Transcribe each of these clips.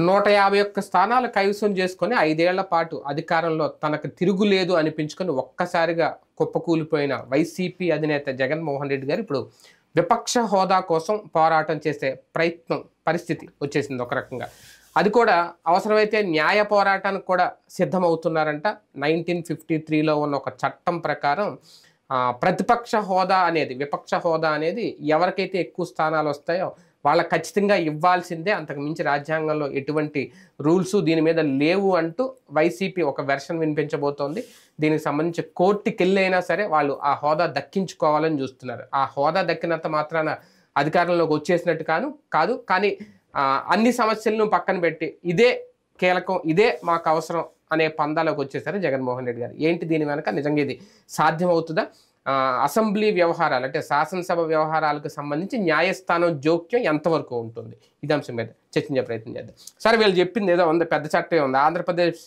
151 స్థానాలు కైవసం చేసుకొని 5 ఏళ్ల పాటు అధికారంలో తనకు తిరుగులేదు అనిపించుకొని ఒక్కసారిగా కుప్పకూలిపోయిన వైసీపీ అధినేత జగన్మోహన్ రెడ్డి గారు ఇప్పుడు విపక్ష హోదా కోసం పోరాటం చేసే పరిస్థితి వచ్చేసింది ఒక రకంగా. అది కూడా అవసరమైతే న్యాయ పోరాటానికి కూడా సిద్ధమవుతున్నారంట. 1953లో ఉన్న ఒక చట్టం ప్రకారం ప్రతిపక్ష హోదా అనేది, విపక్ష హోదా అనేది ఎవరికైతే ఎక్కువ స్థానాలు వస్తాయో వాళ్ళకి ఖచ్చితంగా ఇవ్వాల్సిందే, అంతకు మించి రాజ్యాంగంలో ఎటువంటి రూల్స్ దీని మీద లేవు అంటూ వైసీపీ ఒక వెర్షన్ వినిపించబోతోంది. దీనికి సంబంధించి కోర్టుకి వెళ్ళైనా సరే వాళ్ళు ఆ హోదా దక్కించుకోవాలని చూస్తున్నారు. ఆ హోదా దక్కినంత మాత్రాన అధికారంలోకి వచ్చేసినట్టు కాదు. కానీ అన్ని సమస్యలను పక్కన పెట్టి ఇదే కీలకం, ఇదే మాకు అవసరం అనే పందాలోకి వచ్చేసారు జగన్మోహన్ రెడ్డి గారు. ఏంటి దీని వెనక, నిజంగా ఇది సాధ్యమవుతుందా? అసెంబ్లీ వ్యవహారాలు అంటే శాసనసభ వ్యవహారాలకు సంబంధించి న్యాయస్థానం జోక్యం ఎంతవరకు ఉంటుంది, ఇది అంశం మీద చర్చించే ప్రయత్నం చేద్దాం. సరే, వీళ్ళు చెప్పింది ఏదో ఉంది, పెద్ద చట్టం ఉంది, Andhra Pradesh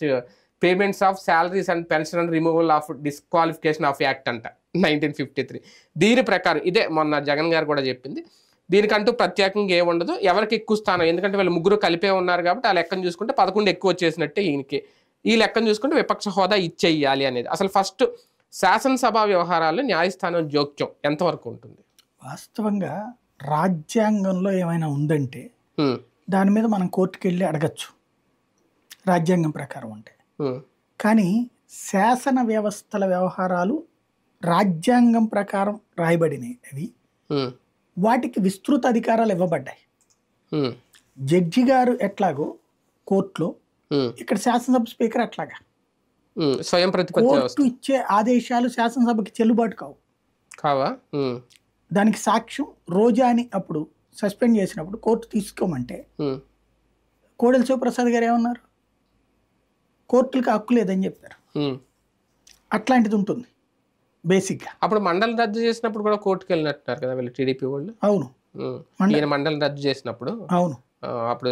payments of salaries and pension and removal of disqualification of act అంట 1953. దీని ప్రకారం ఇదే మొన్న జగన్ గారు కూడా చెప్పింది. దీనికంటూ ప్రత్యేకంగా ఏముండదు, ఎవరికి ఎక్కువ స్థానం, ఎందుకంటే వీళ్ళు ముగ్గురు కలిపే ఉన్నారు కాబట్టి ఆ లెక్కను చూసుకుంటే 11 ఎక్కువ వచ్చేసినట్టే ఈయనకి. ఈ లెక్కను చూసుకుంటే విపక్ష హోదా ఇచ్చేయాలి అనేది. అసలు ఫస్ట్ శాసనసభ వ్యవహారాలు న్యాయస్థానం జోక్యం ఎంతవరకు ఉంటుంది? వాస్తవంగా రాజ్యాంగంలో ఏమైనా ఉందంటే దాని మీద మనం కోర్టుకు వెళ్ళి అడగచ్చు, రాజ్యాంగం ప్రకారం అంటే. కానీ శాసన వ్యవస్థల వ్యవహారాలు రాజ్యాంగం ప్రకారం రాయబడినవి అవి, వాటికి విస్తృత అధికారాలు ఇవ్వబడ్డాయి. జడ్జి గారు ఎట్లాగో కోర్టులో, ఇక్కడ శాసనసభ స్పీకర్ అట్లాగా స్వయం ప్రతిపత్తి కోర్టు ఇచ్చే ఆదేశాలు శాసనసభకి చెల్లుబాటు కావా. దానికి సాక్ష్యం రోజాని అప్పుడు సస్పెండ్ చేసినప్పుడు కోర్టు తీసుకోమంటే కోడెల శివప్రసాద్ గారు ఏమన్నారు, కోర్టులకు హక్కు లేదని చెప్పారు. అట్లాంటిది ఉంటుంది బేసిక్గా. అప్పుడు మండలి రద్దు చేసినప్పుడు కూడా కోర్టుకు వెళ్ళినట్టున్నారు కదా వీళ్ళు, టీడీపీ వాళ్ళు. అవును, మండలి రద్దు చేసినప్పుడు. అవును, అప్పుడు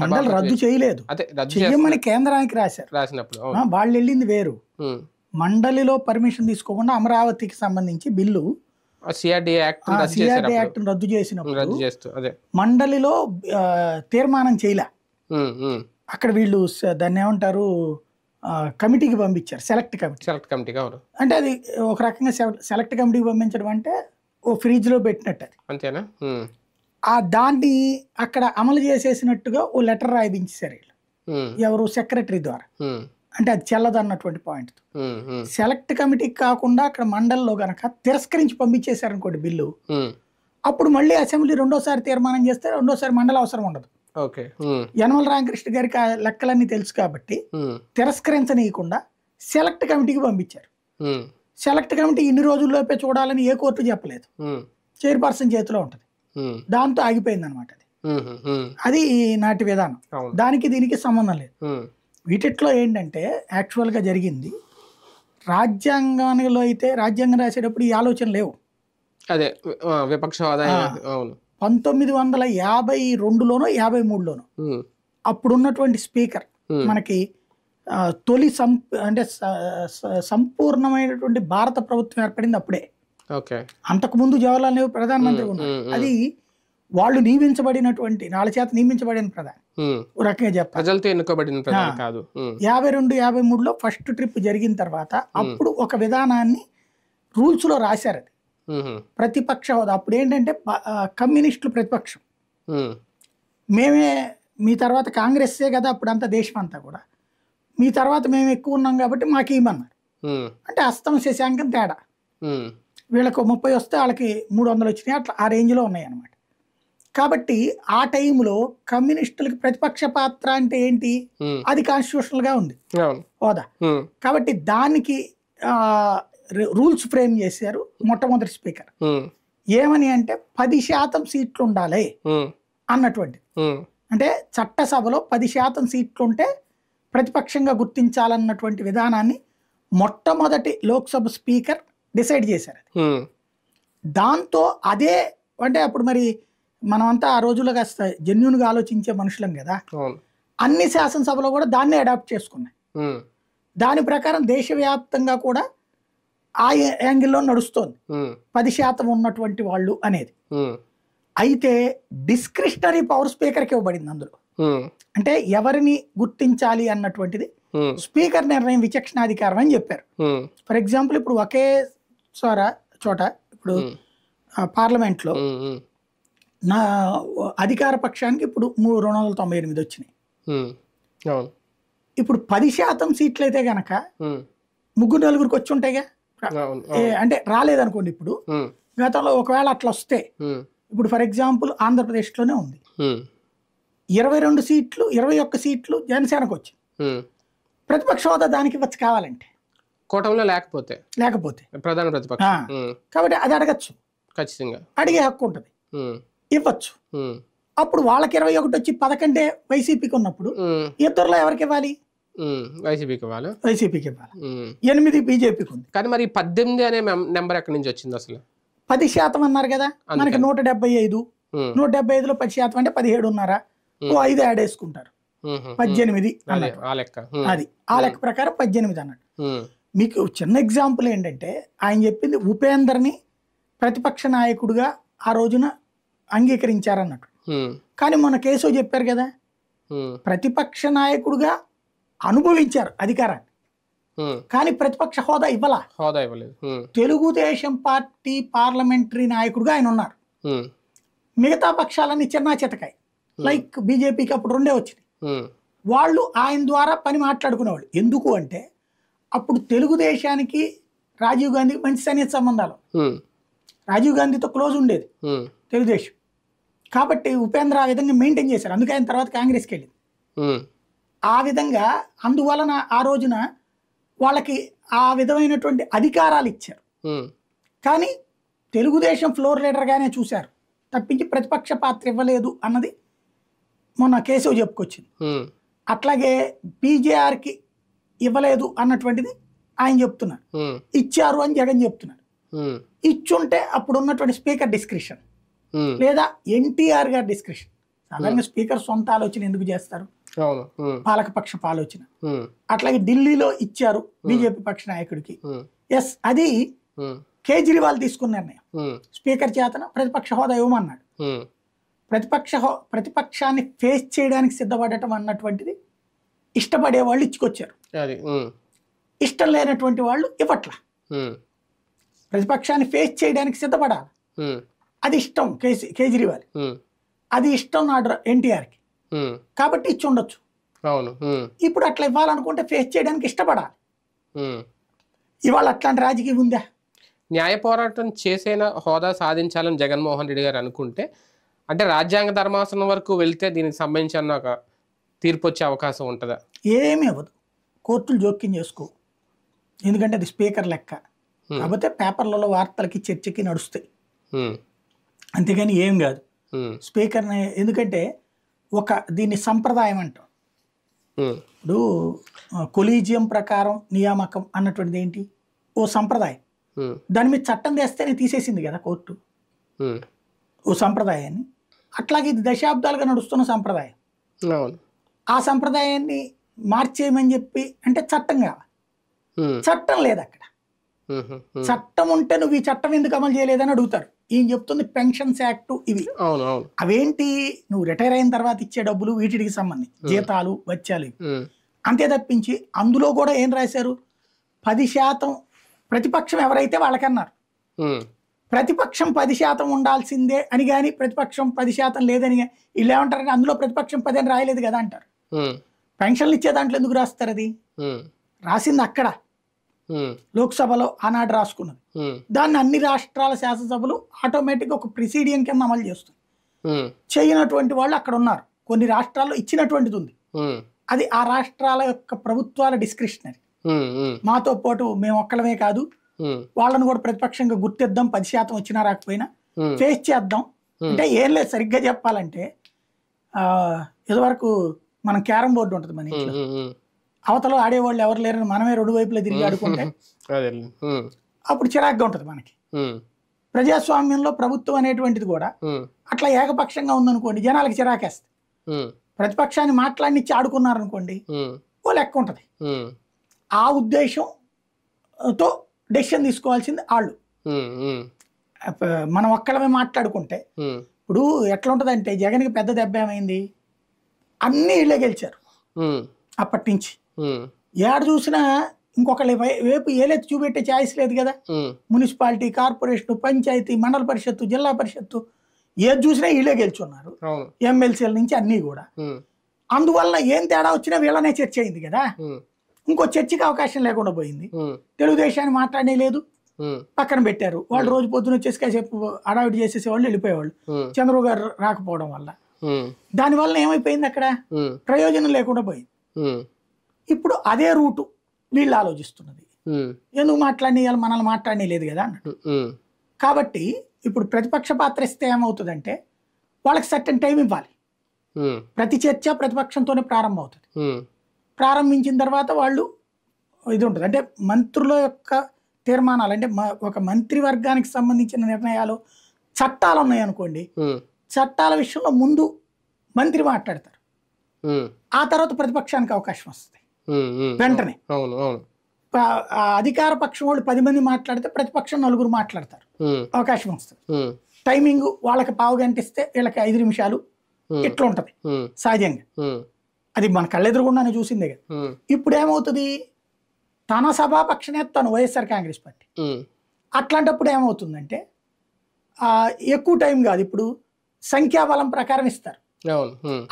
మండలి రద్దు చేయలేదు, చెయ్యమని కేంద్రానికి రాసినప్పుడు వాళ్ళు వెళ్ళింది వేరు. మండలిలో పర్మిషన్ తీసుకోకుండా అమరావతికి సంబంధించి బిల్లు సిఆర్డీఏ యాక్ట్ రద్దు చేసినప్పుడు మండలిలో తీర్మానం చేయలే. అక్కడ వీళ్ళు దాన్ని ఏమంటారు, కమిటీకి పంపించారు, సెలెక్ట్ కమిటీ. అంటే అది ఒక రకంగా సెలెక్ట్ కమిటీకి పంపించడం అంటే ఓ ఫ్రిడ్జ్ లో పెట్టినట్టు, అది అంతేనా. దాన్ని అక్కడ అమలు చేసేసినట్టుగా ఓ లెటర్ రాయించారు వీళ్ళు, ఎవరు సెక్రటరీ ద్వారా. అంటే అది చెల్లదు అన్నటువంటి పాయింట్. సెలెక్ట్ కమిటీకి కాకుండా అక్కడ మండలిలో గనక తిరస్కరించి పంపించేశారు అనుకోండి బిల్లు, అప్పుడు మళ్ళీ అసెంబ్లీ రెండోసారి తీర్మానం చేస్తే రెండోసారి మండలి అవసరం ఉండదు. యనమల రామకృష్ణ గారికి ఆ లెక్కలన్నీ తెలుసు కాబట్టి తిరస్కరించనీయకుండా సెలెక్ట్ కమిటీకి పంపించారు. సెలెక్ట్ కమిటీ ఇన్ని రోజుల్లోపే చూడాలని ఏ కోర్టు చెప్పలేదు, చైర్పర్సన్ చేతిలో ఉంటుంది. దాంతో ఆగిపోయింది అనమాట. అది నాటి విధానం. దానికి దీనికి సంబంధం లేదు. వీటిలో ఏంటంటే యాక్చువల్గా జరిగింది, రాజ్యాంగంలో అయితే రాజ్యాంగం రాసేటప్పుడు ఈ ఆలోచన లేవు. అదే విపక్ష హోదా 1952లోనో 53లోనో అప్పుడున్నటువంటి స్పీకర్ మనకి తొలి అంటే సంపూర్ణమైనటువంటి భారత ప్రభుత్వం ఏర్పడింది అప్పుడే. అంతకుముందు జవహర్లాల్ నెహ్రూ ప్రధానమంత్రి ఉన్నారు. అది వాళ్ళు నియమించబడినటువంటి, వాళ్ళ చేత నియమించబడిన ప్రధాని, రకంగా చెప్పాలి. 52-53లో ఫస్ట్ ట్రిప్ జరిగిన తర్వాత అప్పుడు ఒక విధానాన్ని రూల్స్ లో రాశారు. అది ప్రతిపక్ష హోదా. అప్పుడు ఏంటంటే కమ్యూనిస్టులు ప్రతిపక్షం, మేమే మీ తర్వాత కాంగ్రెస్సే కదా అప్పుడు అంతా, దేశం అంతా కూడా మీ తర్వాత మేము ఎక్కువ ఉన్నాం కాబట్టి మాకు ఏమన్నారు. అంటే అస్తం శశాంకం తేడా, వీళ్ళకు 30 వస్తే వాళ్ళకి 300 వచ్చినాయి, అట్లా ఆ రేంజ్లో ఉన్నాయి అన్నమాట. కాబట్టి ఆ టైంలో కమ్యూనిస్టులకి ప్రతిపక్ష పాత్ర అంటే ఏంటి, అది కాన్స్టిట్యూషనల్ గా ఉంది హోదా. కాబట్టి దానికి రూల్స్ ఫ్రేమ్ చేశారు మొట్టమొదటి స్పీకర్. ఏమని అంటే 10% సీట్లు ఉండాలి అన్నటువంటి, అంటే చట్టసభలో 10% సీట్లు ఉంటే ప్రతిపక్షంగా గుర్తించాలన్నటువంటి విధానాన్ని మొట్టమొదటి లోక్సభ స్పీకర్ డిసైడ్ చేశారు. దాంతో అదే, అంటే అప్పుడు మరి మనమంతా ఆ రోజుల్లో కాస్త జెన్యూన్గా ఆలోచించే మనుషులం కదా, అన్ని శాసనసభలో కూడా దాన్నే అడాప్ట్ చేసుకున్నాయి. దాని ప్రకారం దేశవ్యాప్తంగా కూడా ఆ యాంగిల్లో నడుస్తోంది 10% ఉన్నటువంటి వాళ్ళు అనేది. అయితే డిస్క్రిషనరీ పవర్ స్పీకర్కి ఇవ్వబడింది అందులో. అంటే ఎవరిని గుర్తించాలి అన్నటువంటిది స్పీకర్ నిర్ణయం విచక్షణాధికారం అని చెప్పారు. ఫర్ ఎగ్జాంపుల్ ఇప్పుడు ఒకే చోట ఇప్పుడు పార్లమెంట్లో నా అధికార పక్షానికి ఇప్పుడు 398 వచ్చినాయి. ఇప్పుడు 10% సీట్లు అయితే గనక 3-4 వచ్చి ఉంటాయిగా, అంటే రాలేదనుకోండి. ఇప్పుడు గతంలో ఒకవేళ అట్లా వస్తే ఇప్పుడు ఫర్ ఎగ్జాంపుల్ ఆంధ్రప్రదేశ్లోనే ఉంది 22 సీట్లు 21 సీట్లు జనసేనకు వచ్చింది. ప్రతిపక్ష హోదా దానికి వచ్చి కావాలంటే కూటమిలో లేకపోతే ప్రధాన ప్రతిపక్షం కాబట్టి అది అడగచ్చు, ఖచ్చితంగా అడిగే హక్కు ఉంటుంది, ఇవ్వచ్చు. అప్పుడు వాళ్ళకి 21 వచ్చి 11 వైసీపీకి ఉన్నప్పుడు ఇద్దరులో ఎవరికి ఇవ్వాలి? వైసీపీకి ఇవ్వాలి. 8 బీజేపీకి ఉంది. కానీ మరి 18 అనే నెంబర్ ఎక్కడి నుంచి వచ్చింది అసలు? 10% అన్నారు కదా, మనకి 175, 175లో 10% అంటే 17.5, 5 యాడ్ వేసుకుంటారు, 18 అది ఆ లెక్క ప్రకారం 18 అన్నట్టు. మీకు చిన్న ఎగ్జాంపుల్ ఏంటంటే ఆయన చెప్పింది ఉపేందర్ని ప్రతిపక్ష నాయకుడిగా ఆ రోజున అంగీకరించారన్నట్టు. కానీ మొన్న కేశవ్ చెప్పారు కదా, ప్రతిపక్ష నాయకుడిగా అనుభవించారు అధికారాన్ని, కానీ ప్రతిపక్ష హోదా ఇవ్వలేదు. తెలుగుదేశం పార్టీ పార్లమెంటరీ నాయకుడిగా ఆయన ఉన్నారు. మిగతా పక్షాలన్నీ చిన్నా చితకాయి, లైక్ బీజేపీకి అప్పుడు 2 వచ్చినాయి. వాళ్ళు ఆయన ద్వారా పని మాట్లాడుకునేవాళ్ళు. ఎందుకు అంటే అప్పుడు తెలుగుదేశానికి రాజీవ్ గాంధీకి మంచి సన్నిహిత సంబంధాలు, రాజీవ్ గాంధీతో క్లోజ్ ఉండేది తెలుగుదేశం. కాబట్టి ఉపేంద్ర ఆ విధంగా మెయింటైన్ చేశారు. అందుకే ఆయన తర్వాత కాంగ్రెస్కి వెళ్ళింది. ఆ విధంగా అందువలన ఆ రోజున వాళ్ళకి ఆ విధమైనటువంటి అధికారాలు ఇచ్చారు. కానీ తెలుగుదేశం ఫ్లోర్ లీడర్గానే చూశారు తప్పించి ప్రతిపక్ష పాత్ర ఇవ్వలేదు అన్నది మొన్న కేశవ్ చెప్పుకొచ్చింది. అట్లాగే పీజేఆర్కి ఇవ్వలేదు అన్నటువంటిది ఆయన చెప్తున్నారు, ఇచ్చారు అని జగన్ చెప్తున్నారు. ఇచ్చుంటే అప్పుడు ఉన్నటువంటి స్పీకర్ డిస్క్రిషన్ లేదా ఎన్టీఆర్ గారి డిస్క్రిషన్. సాధారణంగా స్పీకర్ సొంత ఆలోచన ఎందుకు చేస్తారు, పాలకపక్షపు ఆలోచన. అట్లాగే ఢిల్లీలో ఇచ్చారు బీజేపీ పక్ష నాయకుడికి, ఎస్ అది కేజ్రీవాల్ తీసుకున్న నిర్ణయం. స్పీకర్ చేతన ప్రతిపక్ష హోదా ఇవ్వమన్నాడు. ప్రతిపక్షాన్ని ఫేస్ చేయడానికి సిద్ధపడటం అన్నటువంటిది ఇష్టపడే వాళ్ళు ఇచ్చుకొచ్చారు, ఇష్టం లేనటువంటి వాళ్ళు ఇవ్వట్లా. ప్రతిపక్షాన్ని ఫేస్ చేయడానికి సిద్ధపడాలి, అది ఇష్టం కేజ్రీవాల్, అది ఇష్టం నాడు ఎన్టీఆర్కి, కాబట్టి ఇచ్చి ఉండొచ్చు. ఇప్పుడు అట్లా ఇవ్వాలనుకుంటే ఫేస్ చేయడానికి ఇష్టపడాలి. ఇవాళ అట్లాంటి రాజకీయం ఉందా? న్యాయ పోరాటం చేసేనా హోదా సాధించాలని జగన్మోహన్ రెడ్డి గారు అనుకుంటే, అంటే రాజ్యాంగ ధర్మాసనం వరకు వెళ్తే దీనికి సంబంధించిన ఒక తీర్పు వచ్చే అవకాశం ఉంటుందా? ఏమీ అవ్వదు, కోర్టులు జోక్యం చేసుకో, ఎందుకంటే అది స్పీకర్ లెక్క. కాకపోతే పేపర్లలో వార్తలకి చర్చకి నడుస్తాయి, అంతేగాని ఏం కాదు స్పీకర్ని. ఎందుకంటే దీన్ని సంప్రదాయం అంటాం. ఇప్పుడు కొలీజియం ప్రకారం నియామకం అన్నటువంటిది ఏంటి, ఓ సంప్రదాయం. దాని మీద చట్టం తెస్తేనే తీసేసింది కదా కోర్టు ఓ సంప్రదాయాన్ని. అట్లాగే ఇది దశాబ్దాలుగా నడుస్తున్న సంప్రదాయం. ఆ సంప్రదాయాన్ని మార్చేయమని చెప్పి అంటే చట్టం కావాలి, చట్టం లేదు అక్కడ. చట్టం ఉంటే నువ్వు ఈ చట్టం ఎందుకు అమలు చేయలేదని అడుగుతారు. ఈయన చెప్తుంది పెన్షన్స్ యాక్ట్ ఇవి, అవేంటి నువ్వు రిటైర్ అయిన తర్వాత ఇచ్చే డబ్బులు వీటికి సంబంధించి జీతాలు బత్యాలు, అంతే తప్పించి అందులో కూడా ఏం రాశారు, 10% ప్రతిపక్షం ఎవరైతే వాళ్ళకన్నారు. ప్రతిపక్షం 10% ఉండాల్సిందే అని కానీ ప్రతిపక్షం 10% లేదని వీళ్ళు ఏమంటారు, అందులో ప్రతిపక్షం 10 అని రాయలేదు కదా అంటారు. పెన్షన్లు ఇచ్చే దాంట్లో ఎందుకు రాస్తారు? అది రాసింది అక్కడ లోక్సభలో ఆనాడు రాసుకున్నది. దాన్ని అన్ని రాష్ట్రాల శాసనసభలు ఆటోమేటిక్గా ఒక ప్రిసీడియం కింద అమలు చేస్తుంది. చేయనటువంటి వాళ్ళు అక్కడ ఉన్నారు. కొన్ని రాష్ట్రాల్లో ఇచ్చినటువంటిది ఉంది, అది ఆ రాష్ట్రాల యొక్క ప్రభుత్వాల డిస్క్రిషనరీ. మాతో పాటు మేము ఒక్కలమే కాదు, వాళ్ళని కూడా ప్రతిపక్షంగా గుర్తిద్దాం, 10% వచ్చినా రాకపోయినా ఫేస్ చేద్దాం. అంటే ఏం లేదు, సరిగ్గా చెప్పాలంటే ఇదివరకు మనం క్యారం బోర్డు ఉంటుంది మన ఇంట్లో, అవతల ఆడేవాళ్ళు ఎవరు లేరని మనమే 2 వైపులా తిరిగి ఆడుకుంటే అప్పుడు చిరాగ్గా ఉంటుంది మనకి. ప్రజాస్వామ్యంలో ప్రభుత్వం అనేటువంటిది కూడా అట్లా ఏకపక్షంగా ఉందనుకోండి, జనాలకి చిరాకేస్తుంది. ప్రతిపక్షాన్ని మాట్లాడినిచ్చి ఆడుకున్నారనుకోండి, ఓ లెక్క ఉంటుంది. ఆ ఉద్దేశంతో డెసిషన్ తీసుకోవాల్సింది వాళ్ళు. మనం ఒక్కడమే మాట్లాడుకుంటే ఇప్పుడు ఎట్లా ఉంటుందంటే, జగన్కి పెద్ద దెబ్బ ఏమైంది, అన్నీ ఇళ్ళే గెలిచారు అప్పటి నుంచి. ఏడ చూసినా ఇంకొకళ్ళ వైపు ఏలెత్తి చూపెట్టే ఛాయిస్ లేదు కదా. మున్సిపాలిటీ, కార్పొరేషన్, పంచాయతీ, మండల పరిషత్తు, జిల్లా పరిషత్తు ఏది చూసినా వీళ్ళే గెలుచున్నారు, ఎమ్మెల్సీల నుంచి అన్నీ కూడా. అందువల్ల ఏం తేడా వచ్చినా వీళ్ళనే చర్చ అయింది కదా. ఇంకో చర్చకి అవకాశం లేకుండా పోయింది. తెలుగుదేశాన్ని మాట్లాడే లేదు, పక్కన పెట్టారు. వాళ్ళు రోజు పొద్దున వచ్చేసి కాసేపు అడావిడి చేసేసే వాళ్ళు వెళ్ళిపోయేవాళ్ళు చంద్రబాబు గారు రాకపోవడం వల్ల. దానివల్ల ఏమైపోయింది, అక్కడ ప్రయోజనం లేకుండా పోయింది. ఇప్పుడు అదే రూటు వీళ్ళు ఆలోచిస్తున్నది. ఎందుకు మాట్లాడిన మనల్ని మాట్లాడనే లేదు కదా అన్నట్టు. కాబట్టి ఇప్పుడు ప్రతిపక్ష పాత్ర ఇస్తే ఏమవుతుందంటే వాళ్ళకి సర్టెన్ టైం ఇవ్వాలి. ప్రతి చర్చ ప్రతిపక్షంతోనే ప్రారంభం అవుతుంది. ప్రారంభించిన తర్వాత వాళ్ళు ఇది ఉంటుంది. అంటే మంత్రుల యొక్క తీర్మానాలు, అంటే ఒక మంత్రివర్గానికి సంబంధించిన నిర్ణయాలు, చట్టాలు ఉన్నాయనుకోండి, చట్టాల విషయంలో ముందు మంత్రి మాట్లాడతారు, ఆ తర్వాత ప్రతిపక్షానికి అవకాశం వస్తుంది వెంటనే. అధికార పక్షం వాళ్ళు 10 మంది మాట్లాడితే ప్రతిపక్షం 4 మాట్లాడతారు, అవకాశం వస్తుంది. టైమింగ్ వాళ్ళకి పావు గంట ఇస్తే వీళ్ళకి 5 నిమిషాలు ఇట్లా ఉంటది సహజంగా. అది మన కళ్ళెదురుగుండానే చూసిందే కదా. ఇప్పుడు ఏమవుతుంది, తన సభాపక్ష నేత తను వైఎస్ఆర్ కాంగ్రెస్ పార్టీ. అట్లాంటప్పుడు ఏమవుతుందంటే ఎక్కువ టైం కాదు, ఇప్పుడు సంఖ్యాబలం ప్రకారం ఇస్తారు.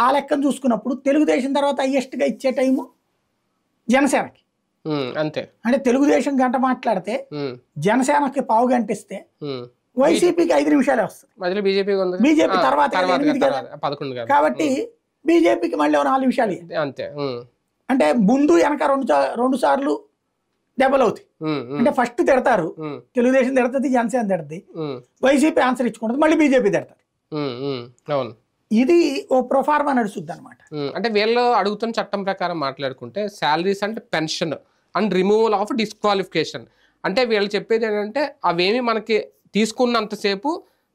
ఆ లెక్కను చూసుకున్నప్పుడు తెలుగుదేశం తర్వాత హైయెస్ట్ గా ఇచ్చే టైము జనసేనకి. అంతే. అంటే తెలుగుదేశం గంట మాట్లాడితే జనసేనకి పావు గంట ఇస్తే వైసీపీకి 5 నిమిషాలే వస్తుంది. బీజేపీ తర్వాత 8 కదా. కాబట్టి బీజేపీకి మళ్ళీ 4 నిమిషాలు అంతే. అంటే ముందు వెనక 2 సార్లు దెబ్బలు అవుతాయి. అంటే ఫస్ట్ తిడతారు, తెలుగుదేశం తిడుతుంది, జనసేన తిడుతుంది, వైసీపీ ఆన్సర్ ఇచ్చుకుంటుంది, మళ్ళీ బీజేపీ తిడతారు. ఇది ఓ ప్రొఫార్మా నడుస్తుంది అనమాట. అంటే వీళ్ళు అడుగుతున్న చట్టం ప్రకారం మాట్లాడుకుంటే శాలరీస్ అంటే pension and removal of disqualification. అంటే వీళ్ళు చెప్పేది ఏంటంటే అవేమి మనకి తీసుకున్నంతసేపు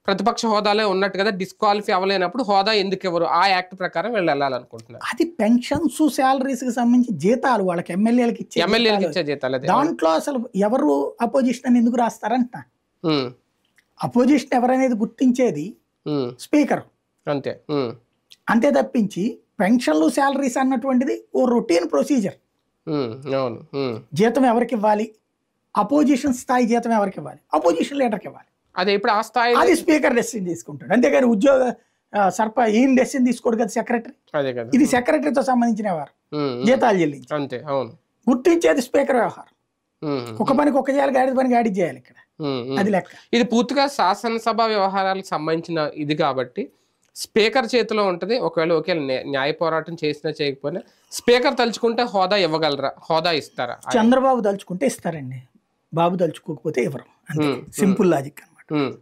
ప్రతిపక్ష హోదాలే ఉన్నట్టు కదా, డిస్క్వాలిఫై అవ్వలేనప్పుడు హోదా ఎందుకు ఎవరు, ఆ యాక్ట్ ప్రకారం వీళ్ళు వెళ్ళాలనుకుంటున్నారు. అది పెన్షన్స్, శాలరీస్ కి సంబంధించి జీతాలు వాళ్ళకి ఎమ్మెల్యేలకు ఇచ్చే జీతాలు. దాంట్లో అసలు ఎవరు అపోజిషన్ అని ఎందుకు రాస్తారంట. అపోజిషన్ ఎవరనేది గుర్తించేది స్పీకర్. అంతే. అంతే తప్పించి పెన్షన్లు, శాలరీస్ అన్నటువంటిది ఓ రొటీన్ ప్రొసీజర్. జీతం ఎవరికి ఇవ్వాలి, అపోజిషన్ స్థాయి జీతం ఎవరికి ఇవ్వాలి, అపోజిషన్ లీడర్కి ఇవ్వాలి. అదే ఇప్పుడు ఆ స్థాయి అది స్పీకర్ డెసిషన్ తీసుకుంటాడు. అంతేగాని ఉద్యోగ ఈయన డెసిషన్ తీసుకోడు కదా సెక్రటరీ. ఇది సెక్రటరీతో సంబంధించిన వారు జీతాలు చెల్లించి. అంతే. అవును. గుర్తించేది స్పీకర్ వ్యవహారం. ఒక పనికి ఒక చేయాలి, గాడి పని గాడి చేయాలి. ఇక్కడ అది లెక్క. ఇది పూర్తిగా శాసనసభ వ్యవహారాలకు సంబంధించిన ఇది కాబట్టి స్పీకర్ చేతిలో ఉంటుంది. ఒకవేళ న్యాయ పోరాటం చేసినా చేయకపోయినా స్పీకర్ తలుచుకుంటే హోదా ఇవ్వగలరా, హోదా ఇస్తారా? చంద్రబాబు తలుచుకుంటే ఇస్తారండి, బాబు తలుచుకోకపోతే ఇవ్వరు. అంతే, సింపుల్ లాజిక్ అనమాట.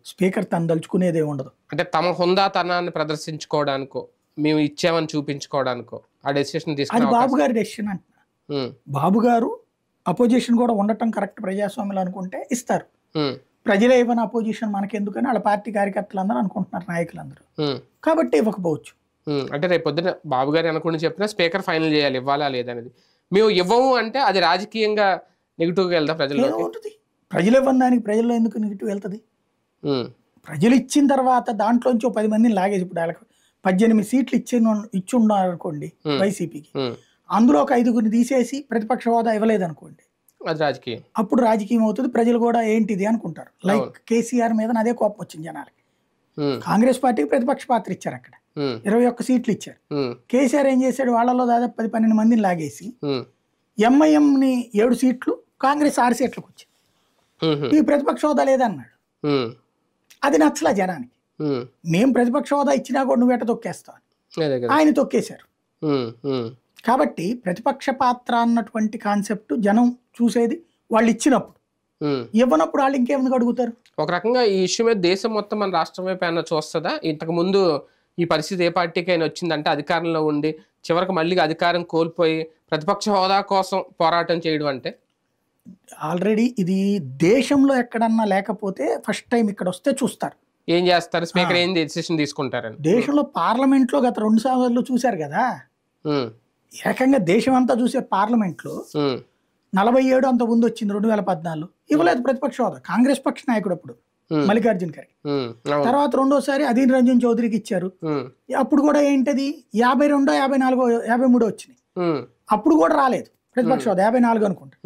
స్పీకర్ తను తలుచుకునేదే ఉండదు. అంటే తమ హుందాతనాన్ని ప్రదర్శించుకోవడానికో, మేము ఇచ్చామని చూపించుకోవడానికో ఆ డెసిషన్ తీసుకుని. అది బాబు గారి డెసిషన్ అంటున్నా. బాబు గారు అపోజిషన్ కూడా ఉండటం కరెక్ట్ ప్రజాస్వామ్యంలో అనుకుంటే ఇస్తారు. ప్రజలే ఇవ్వని అపోజిషన్ మనకెందుకని వాళ్ళ పార్టీ కార్యకర్తలు అందరూ అనుకుంటున్నారు, నాయకులందరూ. కాబట్టి ఇవ్వకపోవచ్చు. అంటే రేపు పొద్దున బాబు గారు అనుకుని చెప్పినా స్పీకర్ ఫైనల్ చేయాలి ఇవ్వాలా లేదనేది. మేము ఇవ్వము అంటే అది రాజకీయంగా నెగిటివ్గా వెళ్తా ప్రజల్లో ఉంటుంది. ప్రజలు ఇవ్వని దానికి ప్రజల్లో ఎందుకు నెగిటివ్ వెళ్తుంది? ప్రజలు ఇచ్చిన తర్వాత దాంట్లోంచి 10 మందిని లాగేసి, ఇప్పుడు వాళ్ళకి 18 సీట్లు ఇచ్చున్నారు అనుకోండి వైసీపీకి, అందులో ఒక 5గురిని తీసేసి ప్రతిపక్ష హోదా ఇవ్వలేదనుకోండి, అది రాజకీయం. అప్పుడు రాజకీయం అవుతుంది. ప్రజలు కూడా ఏంటిది అనుకుంటారు. లైక్ కేసీఆర్ మీద అదే కోపం వచ్చింది జనాలకి. కాంగ్రెస్ పార్టీకి ప్రతిపక్ష పాత్ర ఇచ్చారు, అక్కడ 21 సీట్లు ఇచ్చారు. కేసీఆర్ ఏం చేశాడు, వాళ్ళలో దాదాపు 10-12 మందిని లాగేసి ఎంఐఎంని 7 సీట్లు, కాంగ్రెస్ 6 సీట్లకు వచ్చింది. ఈ ప్రతిపక్ష హోదా లేదన్నాడు. అది నచ్చలా జనానికి. మేము ప్రతిపక్ష హోదా ఇచ్చినా కూడా నువ్వు ఎట్ట తొక్కేస్తావు, ఆయన తొక్కేశారు. కాబట్టి ప్రతిపక్ష పాత్ర అన్నటువంటి కాన్సెప్ట్ జనం చూసేది వాళ్ళు ఇచ్చినప్పుడు. ఇవ్వనప్పుడు వాళ్ళు ఇంకేముందుకు అడుగుతారు? ఒక రకంగా ఈ ఇష్యూ మీద దేశం మొత్తం మన రాష్ట్రం వైపు అయినా చూస్తుందా? ఇంతకు ముందు ఈ పరిస్థితి ఏ పార్టీకి అయినా వచ్చిందంటే అధికారంలో ఉండి చివరికి మళ్ళీ అధికారం కోల్పోయి ప్రతిపక్ష హోదా కోసం పోరాటం చేయడం అంటే. ఆల్రెడీ ఇది దేశంలో ఎక్కడన్నా లేకపోతే ఫస్ట్ టైం ఇక్కడ వస్తే చూస్తారు ఏం చేస్తారు, స్పీకర్ ఏం డెసిషన్ తీసుకుంటారని. దేశంలో పార్లమెంట్ లో గత 2 సార్లు చూశారు కదా, ఏకంగా దేశం అంతా చూసే పార్లమెంట్ లో 47 అంత ముందు వచ్చింది 2014 ఇవ్వలేదు ప్రతిపక్ష హోదా. కాంగ్రెస్ పక్ష నాయకుడు అప్పుడు మల్లికార్జున ఖర్గే. తర్వాత రెండోసారి అధీర్ రంజన్ చౌదరికి ఇచ్చారు. అప్పుడు కూడా ఏంటది 52, 54, 53 వచ్చినాయి. అప్పుడు కూడా రాలేదు ప్రతిపక్ష హోదా, 54 అనుకుంటా.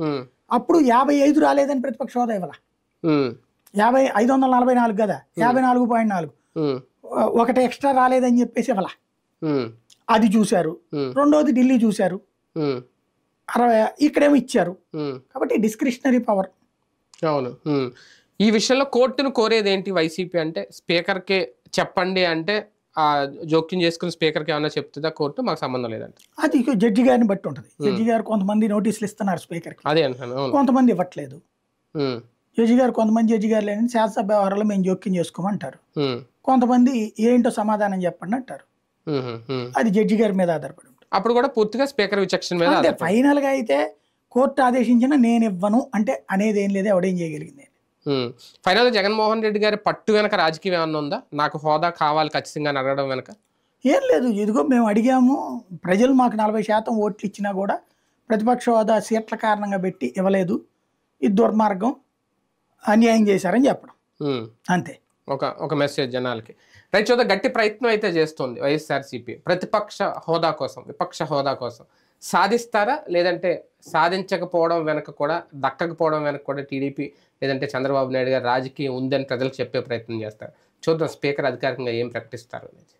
అప్పుడు 55 రాలేదని ప్రతిపక్ష హోదా ఇవ్వాల. 544 కదా, 54.4 ఒకటి ఎక్స్ట్రా రాలేదని చెప్పేసి ఇవ్వాల. అది చూశారు. రెండోది ఢిల్లీ చూశారు, 60 ఇక్కడేమో ఇచ్చారు. కాబట్టి డిస్క్రిషనరీ పవర్. అవును. ఈ విషయంలో కోర్టును కోరేది ఏంటి వైసీపీ అంటే? స్పీకర్కే చెప్పండి అంటే జోక్యం చేసుకుని స్పీకర్కి ఏమన్నా చెప్తుందా కోర్టు? మాకు సంబంధం లేదంటే అది జడ్జి గారిని బట్టి ఉంటుంది. జడ్జి గారు కొంతమంది నోటీసులు ఇస్తున్నారు స్పీకర్కి, అదే అంటున్నాను. కొంతమంది ఇవ్వట్లేదు. కొంతమంది జడ్జి గారు లేని శాసనసభ వ్యవహారాలు మేము జోక్యం చేసుకోమంటారు. కొంతమంది ఏంటో సమాధానం చెప్పండి అంటారు. అది జడ్జి గారి మీద ఆధారపడి ఉంటుంది. అప్పుడు కూడా పూర్తిగా స్పీకర్ విచక్షణ మీద. అంటే ఫైనల్ గా అయితే కోర్టు ఆదేశించిన నేను ఇవ్వను అంటే అనేది ఏం లేదు, ఎవడేం చేయగలిగింది. ఫైనల్ జగన్మోహన్ రెడ్డి గారి పట్టు వెనక రాజకీయం ఏమన్నా ఉందా? నాకు హోదా కావాలి ఖచ్చితంగా అడగడం వెనక ఏం లేదు. ఇదిగో మేము అడిగాము, ప్రజలు మాకు 40% ఓట్లు ఇచ్చినా కూడా ప్రతిపక్ష హోదా సీట్ల కారణంగా పెట్టి ఇవ్వలేదు, ఇది దుర్మార్గం, అన్యాయం చేశారని చెప్పడం అంతే. ఒక మెసేజ్ జనాలకి. రైట్, చూద్దాం. గట్టి ప్రయత్నం అయితే చేస్తుంది వైఎస్ఆర్సీపీ ప్రతిపక్ష హోదా కోసం, విపక్ష హోదా కోసం. సాధిస్తారా లేదంటే సాధించకపోవడం వెనక కూడా, దక్కకపోవడం వెనక కూడా టీడీపీ లేదంటే చంద్రబాబు నాయుడు గారు రాజకీయం ఉందని ప్రజలకు చెప్పే ప్రయత్నం చేస్తారు. చూద్దాం స్పీకర్ అధికారికంగా ఏం ప్రకటిస్తారు అనేది.